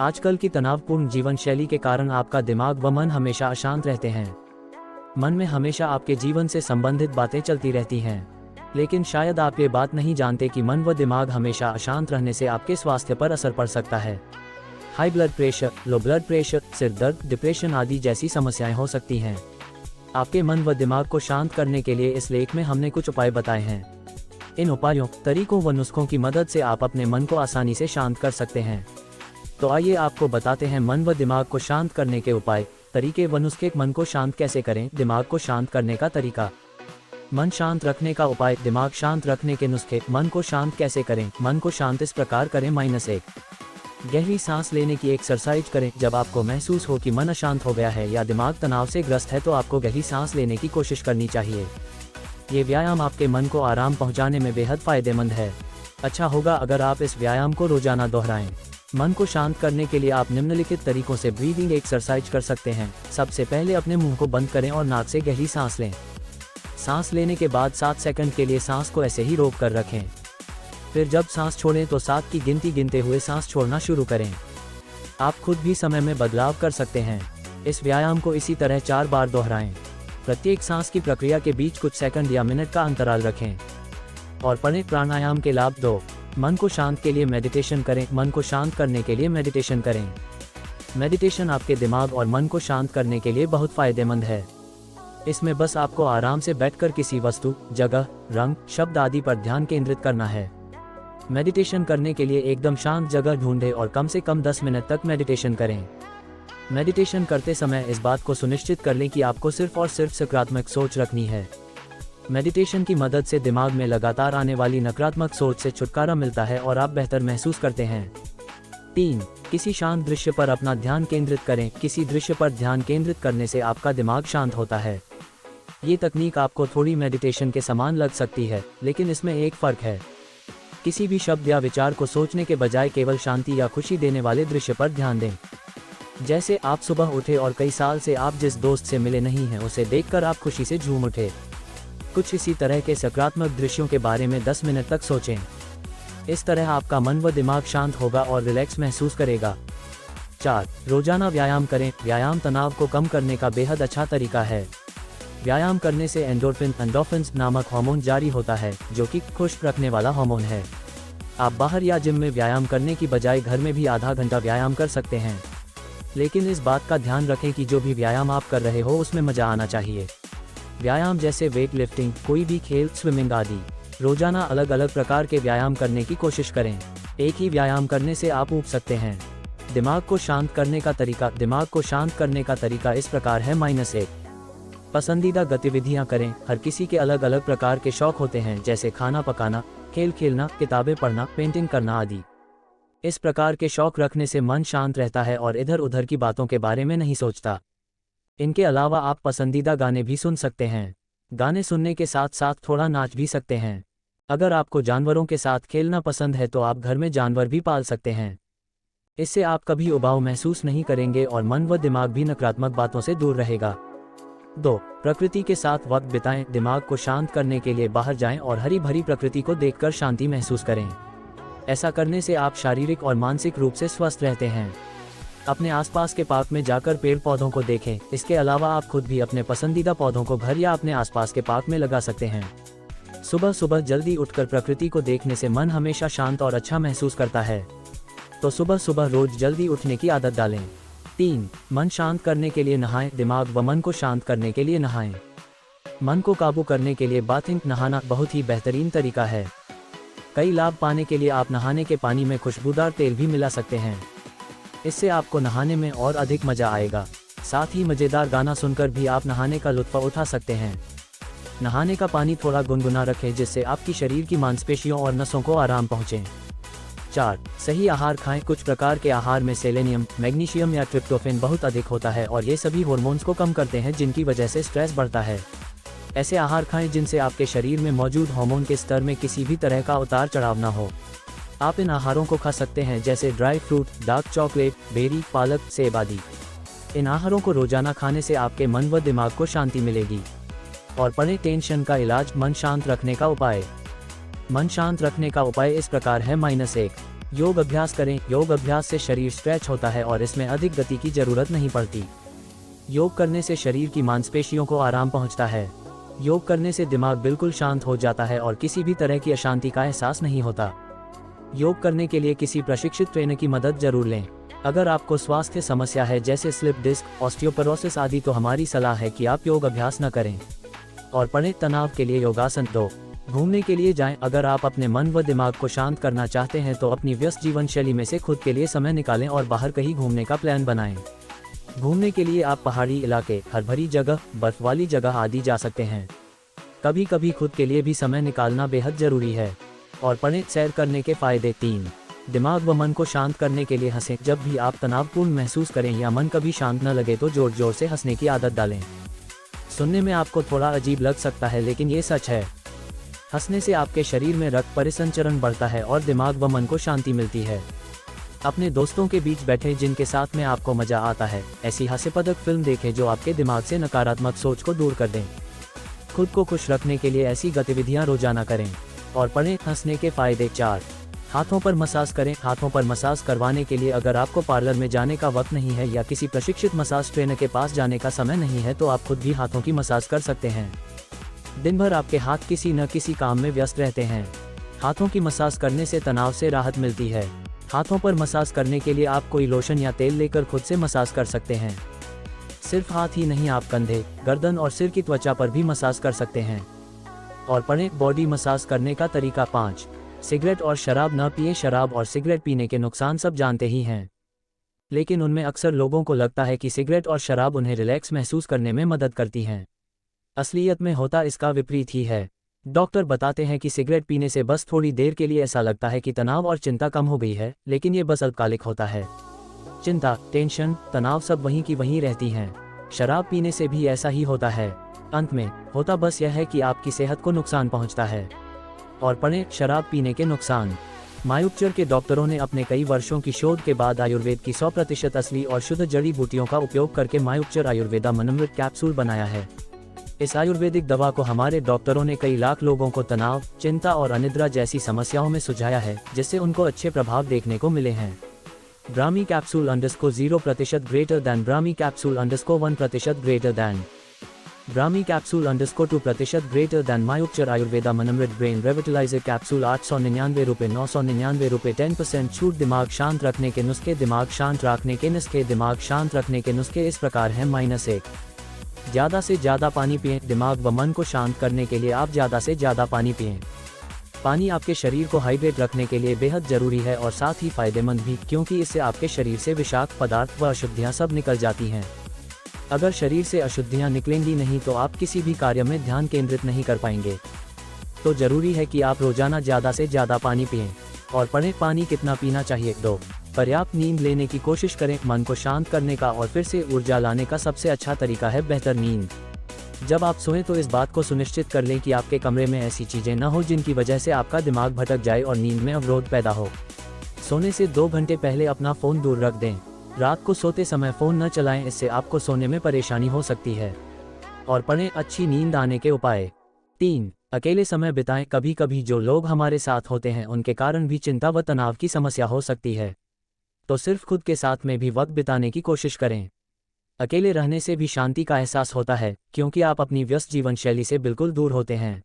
आजकल की तनावपूर्ण जीवन शैली के कारण आपका दिमाग व मन हमेशा अशांत रहते हैं। मन में हमेशा आपके जीवन से संबंधित बातें चलती रहती हैं, लेकिन शायद आप ये बात नहीं जानते कि मन व दिमाग हमेशा अशांत रहने से आपके स्वास्थ्य पर असर पड़ सकता है। High blood pressure, low blood pressure, सिर दर्द, डिप्रेशन आदि जैसी समस्याएं हो सकती हैं। आपके मन व दिमाग को शांत करने के लिए इस लेख में हमने कुछ उपाय बताए हैं। इन उपायों, तरीकों व नुस्खों की मदद से आप अपने मन को आसानी से शांत कर सकते हैं। तो आइए आपको बताते हैं मन व दिमाग को शांत करने के उपाय, तरीके व नुस्खे। मन को शांत कैसे करें, दिमाग को शांत करने का तरीका। मन शांत रखने का उपाय, दिमाग शांत रखने के नुस्खे। मन को शांत कैसे करें? मन को शांत इस प्रकार करें। -1, गहरी सांस लेने की एक्सरसाइज करें। जब आपको महसूस हो कि मन अशांत हो गया है या दिमाग तनाव से ग्रस्त है तो आपको गहरी सांस लेने की कोशिश करनी चाहिए। ये व्यायाम आपके मन को आराम पहुंचाने में बेहद फायदेमंद है। अच्छा होगा अगर आप इस व्यायाम को रोजाना दोहराएं। मन को शांत करने के लिए आप निम्नलिखित तरीकों से ब्रीदिंग एक्सरसाइज कर सकते हैं। सबसे पहले अपने मुंह को बंद करें और नाक से गहरी सांस लें। सांस लेने के बाद 7 सेकंड के लिए सांस को ऐसे ही रोक कर रखें। फिर जब सांस छोड़ें तो 7 की गिनती गिनते हुए सांस छोड़ना शुरू करें। आप खुद भी समय में बदलाव कर सकते हैं। इस व्यायाम को इसी तरह 4 बार दोहराएं। प्रत्येक सांस की प्रक्रिया के बीच कुछ सेकंड या मिनट का अंतराल रखें। और पढ़ें। प्राणायाम के लाभ 2, मन को शांत के लिए मेडिटेशन करें। मन को शांत करने के लिए मेडिटेशन करें। मेडिटेशन आपके दिमाग और मन को शांत करने के लिए बहुत फायदेमंद है। इसमें बस आपको आराम से बैठकर किसी वस्तु, जगह, रंग, शब्द आदि पर ध्यान केंद्रित करना है। मेडिटेशन करने के लिए एकदम शांत जगह ढूंढें और कम से कम 10 मिनट तक मेडिटेशन करें। मेडिटेशन करते समय इस बात को सुनिश्चित कर लें कि आपको सिर्फ और सिर्फ सकारात्मक सोच रखनी है। मेडिटेशन की मदद से दिमाग में लगातार आने वाली नकारात्मक सोच से छुटकारा मिलता है और आप बेहतर महसूस करते हैं। 3, किसी शांत दृश्य पर अपना ध्यान केंद्रित करें। किसी दृश्य पर ध्यान केंद्रित करने से आपका दिमाग शांत होता है। ये तकनीक आपको थोड़ी मेडिटेशन के समान लग सकती है, लेकिन इसमें एक फ़र्क है। किसी भी शब्द या विचार को सोचने के बजाय केवल शांति या खुशी देने वाले दृश्य पर ध्यान दें। जैसे आप सुबह उठे और कई साल से आप जिस दोस्त से मिले नहीं हैं उसे देखकर आप खुशी से झूम उठे। कुछ इसी तरह के सकारात्मक दृश्यों के बारे में 10 मिनट तक सोचें। इस तरह आपका मन व दिमाग शांत होगा और रिलैक्स महसूस करेगा। 4, रोजाना व्यायाम करें। व्यायाम तनाव को कम करने का बेहद अच्छा तरीका है। व्यायाम करने से एंडोर्फिन्स नामक हार्मोन जारी होता है, जो कि खुश रखने वाला हार्मोन है। आप बाहर या जिम में व्यायाम करने की बजाय घर में भी आधा घंटा व्यायाम कर सकते हैं, लेकिन इस बात का ध्यान रखें कि जो भी व्यायाम आप कर रहे हो उसमें मजा आना चाहिए। व्यायाम जैसे वेट लिफ्टिंग, कोई भी खेल, स्विमिंग आदि, रोजाना अलग अलग प्रकार के व्यायाम करने की कोशिश करें। एक ही व्यायाम करने से आप ऊब सकते हैं। दिमाग को शांत करने का तरीका। दिमाग को शांत करने का तरीका इस प्रकार है। -1, पसंदीदा गतिविधियां करें। हर किसी के अलग अलग प्रकार के शौक होते हैं, जैसे खाना पकाना, खेल खेलना, किताबें पढ़ना, पेंटिंग करना आदि। इस प्रकार के शौक रखने से मन शांत रहता है और इधर उधर की बातों के बारे में नहीं सोचता। इनके अलावा आप पसंदीदा गाने भी सुन सकते हैं। गाने सुनने के साथ साथ थोड़ा नाच भी सकते हैं। अगर आपको जानवरों के साथ खेलना पसंद है तो आप घर में जानवर भी पाल सकते हैं। इससे आप कभी उबाऊ महसूस नहीं करेंगे और मन व दिमाग भी नकारात्मक बातों से दूर रहेगा। 2, प्रकृति के साथ वक्त बिताएं। दिमाग को शांत करने के लिए बाहर जाएं और हरी भरी प्रकृति को देखकर शांति महसूस करें। ऐसा करने से आप शारीरिक और मानसिक रूप से स्वस्थ रहते हैं। अपने आसपास के पार्क में जाकर पेड़ पौधों को देखें। इसके अलावा आप खुद भी अपने पसंदीदा पौधों को घर या अपने आसपास के पार्क में लगा सकते हैं। सुबह सुबह जल्दी उठकर प्रकृति को देखने से मन हमेशा शांत और अच्छा महसूस करता है। तो सुबह सुबह रोज जल्दी उठने की आदत डालें। 3, मन शांत करने के लिए नहाएं। दिमाग व मन को शांत करने के लिए नहाएं। मन को काबू करने के लिए बाथिंग, नहाना बहुत ही बेहतरीन तरीका है। कई लाभ पाने के लिए आप नहाने के पानी में खुशबूदार तेल भी मिला सकते हैं। इससे आपको नहाने में और अधिक मजा आएगा। साथ ही मजेदार गाना सुनकर भी आप नहाने का लुत्फ उठा सकते हैं। नहाने का पानी थोड़ा गुनगुना रखें जिससे आपकी शरीर की मांसपेशियों और नसों को आराम पहुंचे। 4, सही आहार खाएं। कुछ प्रकार के आहार में सेलेनियम, मैग्नीशियम या ट्रिप्टोफैन बहुत अधिक होता है और ये सभी हार्मोन्स को कम करते हैं, जिनकी वजह से स्ट्रेस बढ़ता है। ऐसे आहार खाएं जिनसे आपके शरीर में मौजूद हार्मोन के स्तर में किसी भी तरह का उतार चढ़ाव न हो। आप इन आहारों को खा सकते हैं जैसे dry fruit, dark chocolate, berry, पालक, सेब आदि। इन आहारों को रोजाना खाने से आपके मन व दिमाग को शांति मिलेगी। और पढ़ें। टेंशन का इलाज। मन शांत रखने का उपाय। मन शांत रखने का उपाय इस प्रकार है। -1, योग अभ्यास करें। योग अभ्यास से शरीर स्ट्रेच होता है और इसमें अधिक गति की जरूरत नहीं पड़ती। योग करने से शरीर की मांसपेशियों को आराम पहुंचता है। योग करने से दिमाग बिल्कुल शांत हो जाता है और किसी भी तरह की अशांति का एहसास नहीं होता। योग करने के लिए किसी प्रशिक्षित ट्रेनर की मदद जरूर लें। अगर आपको स्वास्थ्य समस्या है जैसे स्लिप डिस्क, ऑस्टियोपोरोसिस आदि तो हमारी सलाह है कि आप योग अभ्यास न करें। और पढ़ें। तनाव के लिए योगासन। 2 घूमने के लिए जाएं। अगर आप अपने मन व दिमाग को शांत करना चाहते हैं तो अपनी व्यस्त जीवन शैली में से खुद के लिए समय निकालें और बाहर कहीं घूमने का प्लान बनाएं। घूमने के लिए आप पहाड़ी इलाके, हरभरी जगह, बर्फ वाली जगह आदि जा सकते हैं। कभी कभी खुद के लिए भी समय निकालना बेहद जरूरी है। और पढ़ें। सैर करने के फायदे। 3 दिमाग व मन को शांत करने के लिए हंसें। जब भी आप तनावपूर्ण महसूस करें या मन कभी शांत न लगे तो जोर जोर से हंसने की आदत डालें। सुनने में आपको थोड़ा अजीब लग सकता है लेकिन ये सच है। हंसने से आपके शरीर में रक्त परिसंचरण बढ़ता है और दिमाग व मन को शांति मिलती है। अपने दोस्तों के बीच बैठे जिनके साथ में आपको मजा आता है। ऐसी हास्यपदक फिल्म देखें जो आपके दिमाग से नकारात्मक सोच को दूर कर दें। खुद को खुश रखने के लिए ऐसी गतिविधियां रोजाना करें। और पढ़ें। हंसने के फायदे। 4 हाथों पर मसाज करें। हाथों पर मसाज करवाने के लिए अगर आपको पार्लर में जाने का वक्त नहीं है या किसी प्रशिक्षित मसाज ट्रेनर के पास जाने का समय नहीं है तो आप खुद भी हाथों की मसाज कर सकते हैं। दिन भर आपके हाथ किसी न किसी काम में व्यस्त रहते हैं। हाथों की मसाज करने से तनाव से राहत मिलती है। हाथों पर मसाज करने के लिए आप कोई लोशन या तेल लेकर खुद से मसाज कर सकते हैं। सिर्फ हाथ ही नहीं, आप कंधे, गर्दन और सिर की त्वचा पर भी मसाज कर सकते हैं। और पढ़ें। बॉडी मसाज करने का तरीका। 5 सिगरेट और शराब न पिएं। शराब और सिगरेट पीने के नुकसान सब जानते ही हैं, लेकिन उनमें अक्सर लोगों को लगता है कि सिगरेट और शराब उन्हें रिलैक्स महसूस करने में मदद करती हैं। असलियत में होता इसका विपरीत ही है। डॉक्टर बताते हैं कि सिगरेट पीने से बस थोड़ी देर के लिए ऐसा लगता है कि तनाव और चिंता कम हो गई है, लेकिन ये बस अल्पकालिक होता है। चिंता, टेंशन, तनाव सब वहीं की वहीं रहती हैं। शराब पीने से भी ऐसा ही होता है। अंत में होता बस यह है कि आपकी सेहत को नुकसान पहुंचता है। और पढ़ें। शराब पीने के नुकसान। मायुपचर के डॉक्टरों ने अपने कई वर्षों की शोध के बाद आयुर्वेद की 100% असली और शुद्ध जड़ी बूटियों का उपयोग करके मायुपचर आयुर्वेदा मनमृत कैप्सूल बनाया है। इस आयुर्वेदिक दवा को हमारे डॉक्टरों ने कई लाख लोगों को तनाव, चिंता और अनिद्रा जैसी समस्याओं में सुझाया है, जिससे उनको अच्छे प्रभाव देखने को मिले हैं। Brahmi capsule _0% greater than. Brahmi capsule _1% greater than. Brahmi capsule _2% greater than. मायुपचर आयुर्वेदा मनमृत ब्रेन रेविटलाइजर कैप्सूल 899 रुपये। 999 रुपये। 10% छूट। दिमाग शांत रखने के नुस्खे। दिमाग शांत रखने के नुस्खे। दिमाग शांत रखने के नुस्खे इस प्रकार हैं। -1 ज़्यादा से ज़्यादा पानी पिएं। दिमाग व मन को शांत करने के लिए आप ज़्यादा से ज़्यादा पानी पिएं। पानी आपके शरीर को हाइड्रेट रखने के लिए बेहद ज़रूरी है और साथ ही फायदेमंद भी, क्योंकि इससे आपके शरीर से विषाक्त पदार्थ व अशुद्धियाँ सब निकल जाती हैं। अगर शरीर से अशुद्धियाँ निकलेंगी नहीं तो आप किसी भी कार्य में ध्यान केंद्रित नहीं कर पाएंगे। तो ज़रूरी है कि आप रोज़ाना ज़्यादा से ज़्यादा पानी पिएं। और पढ़ें। पानी कितना पीना चाहिए। 2 पर्याप्त नींद लेने की कोशिश करें। मन को शांत करने का और फिर से ऊर्जा लाने का सबसे अच्छा तरीका है बेहतर नींद। जब आप सोएं तो इस बात को सुनिश्चित कर लें कि आपके कमरे में ऐसी चीज़ें न हो जिनकी वजह से आपका दिमाग भटक जाए और नींद में अवरोध पैदा हो। सोने से 2 घंटे पहले अपना फ़ोन दूर रख दें। रात को सोते समय फ़ोन न चलाएं, इससे आपको सोने में परेशानी हो सकती है। और पढ़ें। अच्छी नींद आने के उपाय। 3 अकेले समय बिताएं। कभी कभी जो लोग हमारे साथ होते हैं उनके कारण भी चिंता व तनाव की समस्या हो सकती है, तो सिर्फ खुद के साथ में भी वक्त बिताने की कोशिश करें। अकेले रहने से भी शांति का एहसास होता है, क्योंकि आप अपनी व्यस्त जीवन शैली से बिल्कुल दूर होते हैं।